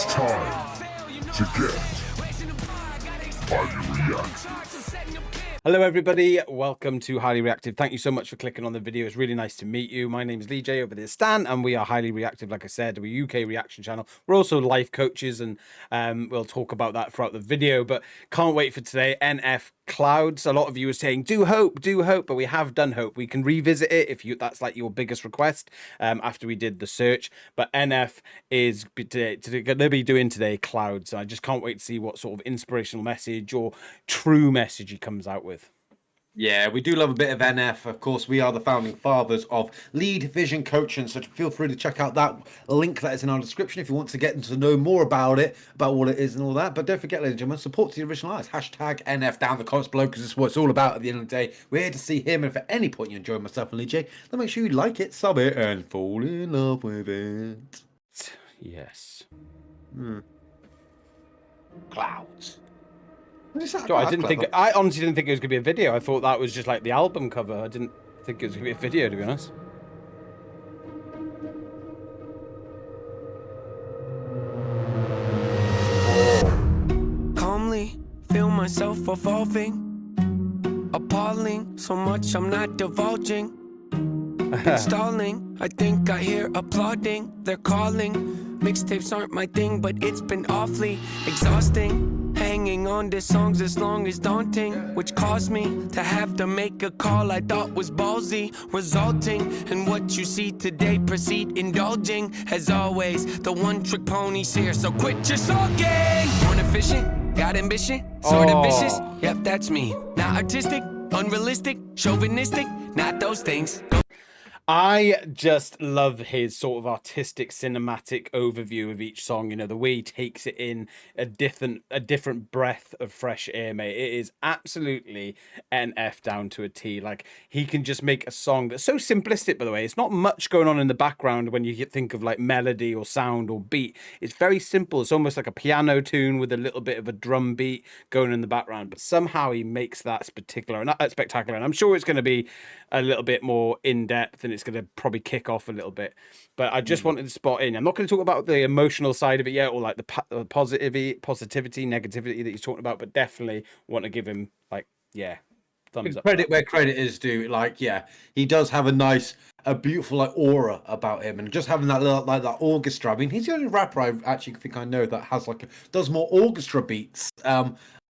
It's time to get highly reactive. Hello everybody, welcome to Highly Reactive. Thank you so much for clicking on the video. It's really nice to meet you. My name is Lee J, over there Stan, and we are Highly Reactive. Like I said, we're a UK reaction channel. We're also life coaches, and we'll talk about that throughout the video, but can't wait for today. NF Clouds. A lot of you are saying do hope, but we have done hope. We can revisit it if that's like your biggest request after we did the search. But NF is going to be doing today Clouds. I just can't wait to see what sort of inspirational message or true message he comes out with. Yeah, we do love a bit of NF. Of course, we are the founding fathers of Lead Vision Coaching, so feel free to check out that link that is in our description if you want to get to know more about it, about what it is and all that. But don't forget, ladies and gentlemen, support to the original artist. Hashtag NF down in the comments below, because it's what it's all about at the end of the day. We're here to see him, and if at any point you enjoy myself and Lee J, then make sure you like it, sub it, and fall in love with it. Yes. Clouds. I honestly didn't think it was gonna be a video. I thought that was just like the album cover. I didn't think it was gonna be a video, to be honest. Calmly feel myself evolving, appalling, so much I'm not divulging. Installing, I think I hear applauding. They're calling. Mixtapes aren't my thing, but it's been awfully exhausting. Hanging on to songs as long as daunting, which caused me to have to make a call I thought was ballsy, resulting in what you see today. Proceed indulging, as always, the one-trick pony's here, so quit your sulking. Born efficient, got ambition, sort of vicious. Yep, that's me. Not artistic, unrealistic, chauvinistic, not those things. I just love his sort of artistic cinematic overview of each song. You know, the way he takes it in a different breath of fresh air, mate. It is absolutely NF down to a T. Like, he can just make a song that's so simplistic, by the way. It's not much going on in the background when you think of like melody or sound or beat. It's very simple. It's almost like a piano tune with a little bit of a drum beat going in the background, but somehow he makes that spectacular. And I'm sure it's going to be a little bit more in-depth, and it's going to probably kick off a little bit, but I just wanted to spot in. I'm not going to talk about the emotional side of it yet, or like the positivity, negativity that he's talking about, but definitely want to give him like, yeah, thumbs up. Credit where credit is due. Like, yeah, he does have a beautiful like aura about him, and just having that little like that orchestra. I mean, he's the only rapper I actually think I know that has like does more orchestra beats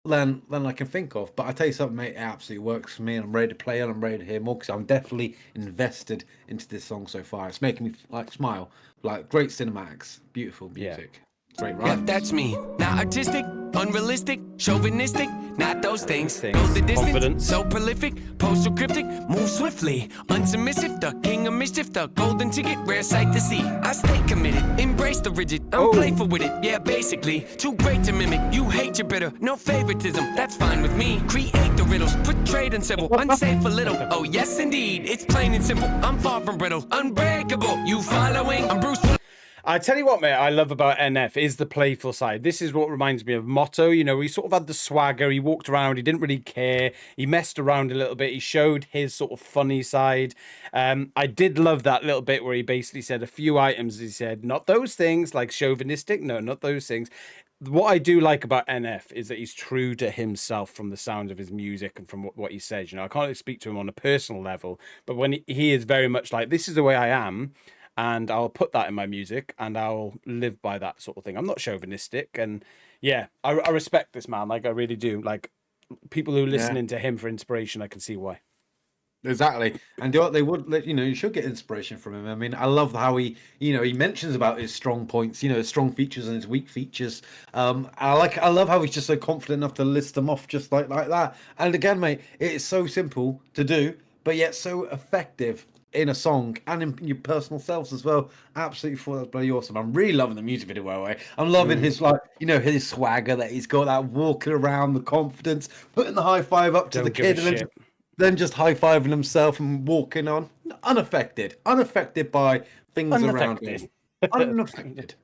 than I can think of. But I tell you something, mate, it absolutely works for me, and I'm ready to play it. I'm ready to hear more, because I'm definitely invested into this song so far. It's making me like smile. Like, great cinematics, beautiful music. Great rhymes. Yep, that's me. Not artistic, unrealistic, chauvinistic, not those things. Go the distance, Confidence. so prolific, postal cryptic, move swiftly, unsubmissive, the king of mischief, the golden ticket, rare sight to see. I stay committed, embrace the rigid, I'm playful with it, yeah, basically. Too great to mimic, you hate your bitter, no favoritism, that's fine with me. Create the riddles, portrayed and civil, unsafe a little, oh yes indeed, it's plain and simple, I'm far from brittle, unbreakable, you following, I'm Bruce Willis. I tell you what, mate, I love about NF is the playful side. This is what reminds me of Motto. You know, he sort of had the swagger. He walked around. He didn't really care. He messed around a little bit. He showed his sort of funny side. I did love that little bit where he basically said a few items. He said, not those things, like chauvinistic. No, not those things. What I do like about NF is that he's true to himself from the sound of his music and from what he says. You know, I can't speak to him on a personal level, but when he is very much like, this is the way I am, and I'll put that in my music, and I'll live by that sort of thing. I'm not chauvinistic, and yeah, I respect this man. Like, I really do. Like, people who are listening to him for inspiration, I can see why. Exactly, and they would, you know, you should get inspiration from him. I mean, I love how he mentions about his strong points, you know, his strong features and his weak features. I love how he's just so confident enough to list them off just like that. And again, mate, it is so simple to do, but yet so effective in a song and in your personal selves as well. Absolutely thought that was bloody awesome. I'm really loving the music video, by the way. I'm loving his, like, you know, his swagger that he's got, that walking around, the confidence, putting the high five up to the kid, and then just high-fiving himself and walking on. Unaffected by things around him. Unaffected.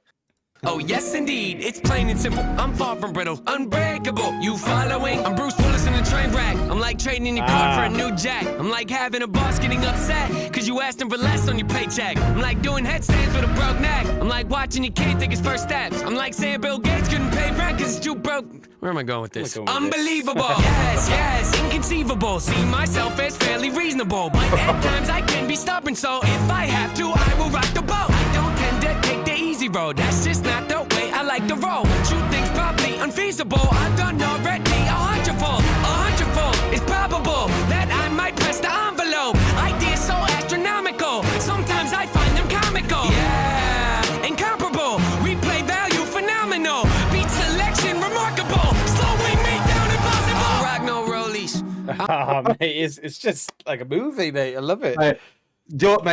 Oh, yes, indeed. It's plain and simple. I'm far from brittle, unbreakable. You following? I'm Bruce Willis in a train wreck. I'm like trading in your car for a new jack. I'm like having a boss getting upset because you asked him for less on your paycheck. I'm like doing headstands with a broke neck. I'm like watching your kid take his first steps. I'm like saying Bill Gates couldn't pay rent because it's too broke. Where am I going with this? Unbelievable. Yes, inconceivable. See myself as fairly reasonable. But at times I can be stubborn, so if I have to, I will rock the boat. I don't tend to take the easy road. That's just not the way I like to roll. Shoot things probably unfeasible. I've done already a hundredfold. A hundredfold. It's probable that I might press the envelope. Ideas so astronomical. Sometimes I find them comical. Yeah, incomparable. Replay value phenomenal. Beat selection remarkable. Slowing me down impossible. I rock no rollies. Oh, mate, it's just like a movie, mate. I love it. Mate,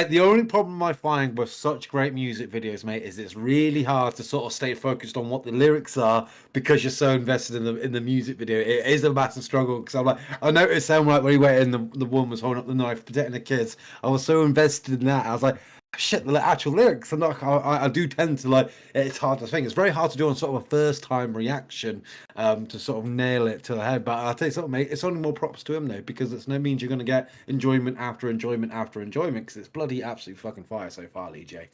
the only problem I find with such great music videos, mate, is it's really hard to sort of stay focused on what the lyrics are because you're so invested in the music video. It is a massive struggle because I'm like, I noticed when he went in, the woman was holding up the knife, protecting the kids. I was so invested in that. I was like, shit, the actual lyrics. I'm not. I do tend to like. It's hard to think. It's very hard to do on sort of a first time reaction, to sort of nail it to the head. But I'll tell you something, mate. It's only more props to him though, because it's no means you're going to get enjoyment after enjoyment after enjoyment. Because it's bloody absolutely fucking fire so far, Lee J.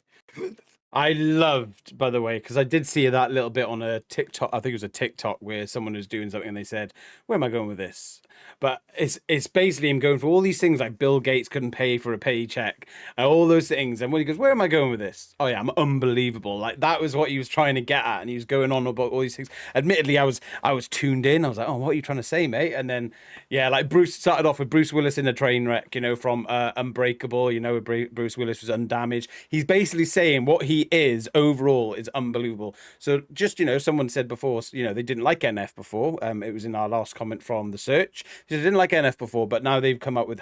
I loved, by the way, because I did see that little bit on a TikTok. I think it was a TikTok where someone was doing something and they said, "Where am I going with this?" But it's basically him going for all these things like Bill Gates couldn't pay for a paycheck and all those things. And when he goes, "Where am I going with this?" Oh yeah, I'm unbelievable. Like that was what he was trying to get at, and he was going on about all these things. Admittedly, I was tuned in. I was like, "Oh, what are you trying to say, mate?" And then yeah, like Bruce started off with Bruce Willis in a train wreck, you know, from Unbreakable. You know, Bruce Willis was undamaged. He's basically saying what he is overall is unbelievable. So just, you know, someone said before, you know, they didn't like NF before. It was in our last comment from the search. They didn't like NF before, but now he's come out with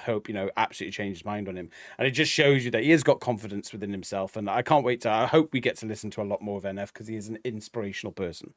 Hope, you know, absolutely changed his mind on him. And it just shows you that he has got confidence within himself. And I can't wait I hope we get to listen to a lot more of NF because he is an inspirational person.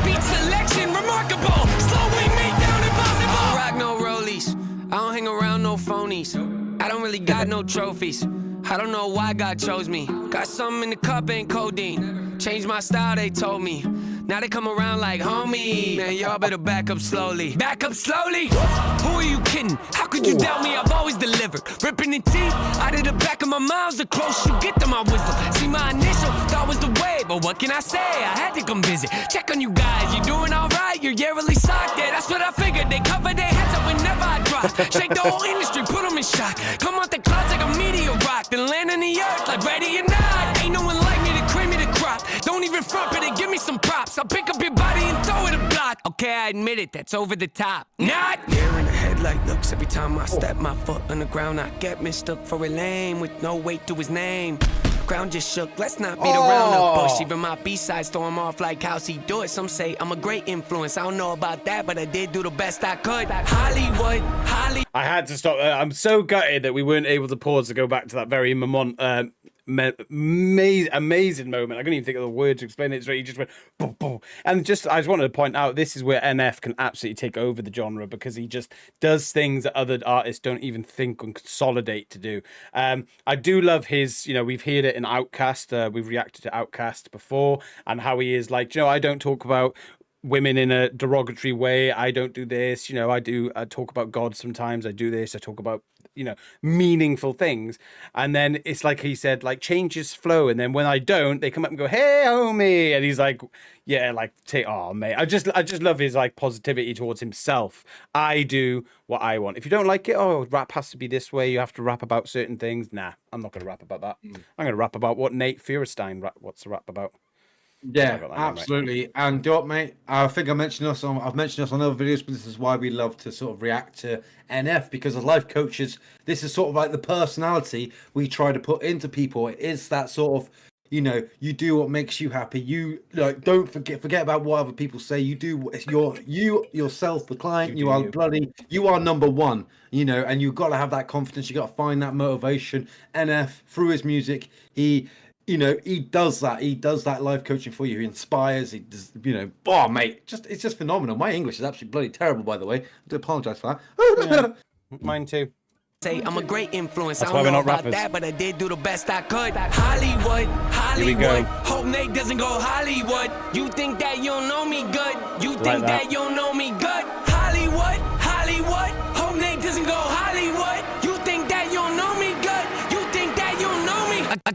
Beat selection remarkable. Slowing me down impossible. I rock no rollies. I don't hang around no phonies. I don't really got no trophies. I don't know why God chose me. Got something in the cup, ain't codeine. Changed my style, they told me. Now they come around like, homie, man, y'all better back up slowly. Back up slowly? Who are you kidding? How could you doubt me? I've always delivered. Ripping the teeth out of the back of my mouth. The closer you get to my wisdom. See, my initial thought was the way, but what can I say? I had to come visit. Check on you guys. You doing all right? You're yearly socked. Yeah, that's what I figured. They cover their heads up whenever I drop. Shake the whole industry, put them in shock. Come out the clouds like a meteor rock. Then land on the earth like ready or not. Ain't no one like me to cream me the crop. Don't even front, but they give me some props. I'll pick up your body and throw it a block. Okay, I admit it, that's over the top. Not there in the headlight looks. Every time I step my foot on the ground, I get mistook for a lame with no weight to his name. Ground just shook, let's not beat around the bush. Even my B-sides throw him off like how's he do it. Some say I'm a great influence, I don't know about that, but I did do the best I could. Hollywood. I had to stop. I'm so gutted that we weren't able to pause to go back to that very amazing moment. I couldn't even think of the word to explain it. So he just went boom, boom. And I just wanted to point out, this is where NF can absolutely take over the genre because he just does things that other artists don't even think and consolidate to do. I do love his, you know, we've heard it in Outkast. We've reacted to Outkast before and how he is like, you know, I don't talk about women in a derogatory way. I don't do this, you know, I talk about God sometimes. I do this. I talk about, you know, meaningful things. And then it's like he said, like, change his flow. And then when I don't, they come up and go, "Hey, homie." And he's like, yeah, like, oh, mate. I just love his like positivity towards himself. I do what I want. If you don't like it, oh, rap has to be this way. You have to rap about certain things. Nah, I'm not going to rap about that. I'm going to rap about what Nate Feuerstein, what's the rap about? Yeah, absolutely. And do you know what, mate? I think I've mentioned this on other videos, but this is why we love to sort of react to NF, because as life coaches, this is sort of like the personality we try to put into people. It is that sort of, you know, you do what makes you happy. You like don't forget about what other people say. You do yourself, the client. You are number one. You know, and you've got to have that confidence. You got to find that motivation. NF through his music, you know, he does that. He does that life coaching for you. He inspires. He does, you know, oh, mate, it's just phenomenal. My English is absolutely bloody terrible, by the way. I do apologise for that. Yeah, mine too. Say I'm a great influence. That's I why don't we're know not about rappers. that, but I did do the best I could. Hollywood, we go. Hollywood. Hope Nate doesn't go Hollywood. You think that you don't know me good? You think that. that you don't know me good? Hollywood, Hollywood. Hope Nate doesn't go Hollywood. You think that you don't know me good? You think that you don't know me? I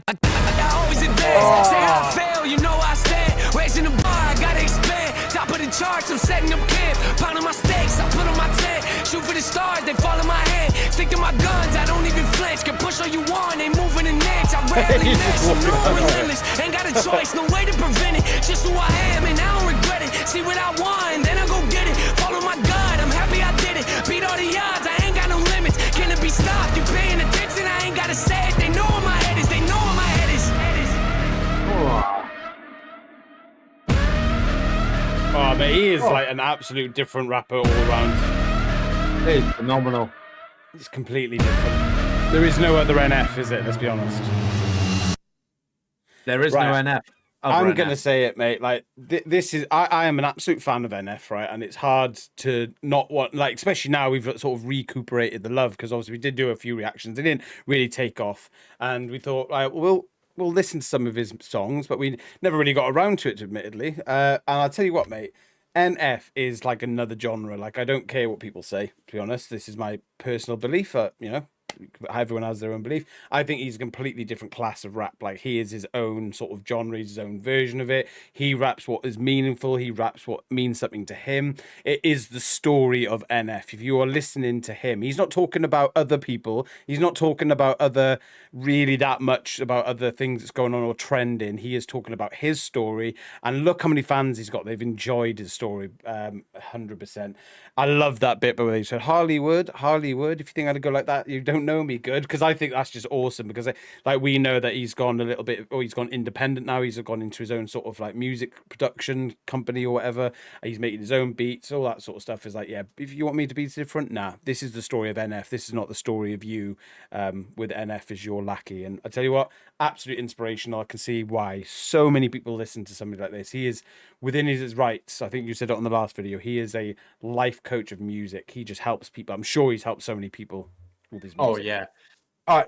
always advance. Say how I fail, you know I stand. Raising the bar, I gotta expand. Top of the charts, I'm setting up camp. Pounding my stakes, I put on my tent. Shoot for the stars, they fall in my hand. Stick to my guns, I don't even flinch. Can push all you want, ain't moving an inch. I rarely miss, you know I'm relentless. Ain't got a choice, no way to prevent it. Just who I am, and I don't regret it. See what I want, and then I go get it. Follow my gut, I'm happy I did it. Beat all the odds, I ain't got no limits. Can it be stopped? You paying attention? I ain't gotta say it. They know where my head is, they know where my head is. Oh, but he is like an absolute different rapper all around. It's phenomenal. It's completely different. There is no other NF, is it? Let's be honest. There is Right. no NF. I'm going to say it, mate. Like, this is, I am an absolute fan of NF, right? And it's hard to not want, like, especially now we've sort of recuperated the love, because obviously we did do a few reactions. They didn't really take off. And we thought, right, we'll listen to some of his songs, but we never really got around to it, admittedly. And I'll tell you what, mate. NF is like another genre. Like, I don't care what people say, to be honest. This is my personal belief. You know, everyone has their own belief. I think he's a completely different class of rap. Like, he is his own sort of genre, his own version of it. He raps what is meaningful. He raps what means something to him. It is the story of NF. If you are listening to him, he's not talking about other people. He's not talking about other, really that much about other things that's going on or trending. He is talking about his story. And look how many fans he's got. They've enjoyed his story 100%. I love that bit, but when they said, Hollywood, if you think I'd go like that, you don't know me good. Because I think that's just awesome, because like, we know that he's gone a little bit, or he's gone independent now. He's gone into his own sort of like music production company or whatever. He's making his own beats, all that sort of stuff. Is like, yeah, if you want me to be different, nah, this is the story of NF. This is not the story of you with NF as your lackey. And I tell you what, absolute inspirational. I can see why so many people listen to somebody like this. He is within his rights. I think you said it on the last video. He is a life coach of music. He just helps people. I'm sure he's helped so many people with his music. Oh yeah. I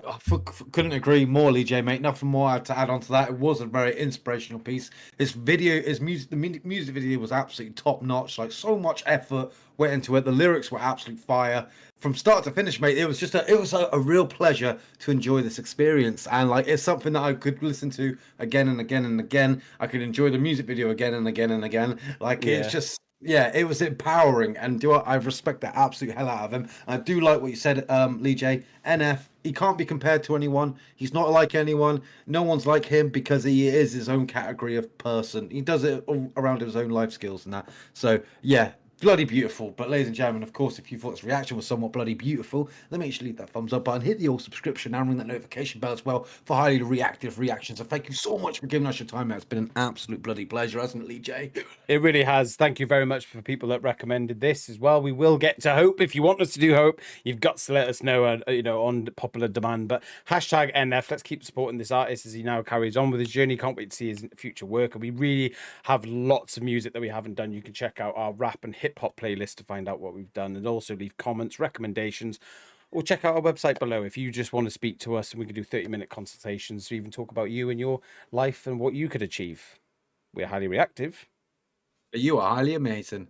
couldn't agree more, Lee J, mate. Nothing more to add on to that. It was a very inspirational piece. His video, his music, the music video was absolutely top notch. Like, so much effort went into it. The lyrics were absolute fire from start to finish, mate. It was just a real pleasure to enjoy this experience, and like, it's something that I could listen to again and again and again. I could enjoy the music video again and again and again. Like, it's just. Yeah, it was empowering, and I respect the absolute hell out of him. I do like what you said, Lee J. NF, he can't be compared to anyone. He's not like anyone. No one's like him, because he is his own category of person. He does it all around his own life skills and that. So yeah, bloody beautiful. But ladies and gentlemen, of course, if you thought this reaction was somewhat bloody beautiful, then make sure you leave that thumbs up button, hit the old subscription, and ring that notification bell as well for highly reactive reactions. So thank you so much for giving us your time, mate. It's been an absolute bloody pleasure, hasn't it, Lee J? It really has. Thank you very much for people that recommended this as well. We will get to Hope. If you want us to do Hope, you've got to let us know, you know, on popular demand. But hashtag NF, let's keep supporting this artist as he now carries on with his journey. Can't wait to see his future work. And we really have lots of music that we haven't done. You can check out our rap and hip hop playlist to find out what we've done, and also leave comments, recommendations, or check out our website below if you just want to speak to us, and we can do 30-minute consultations to even talk about you and your life and what you could achieve. We're highly reactive. You are highly amazing.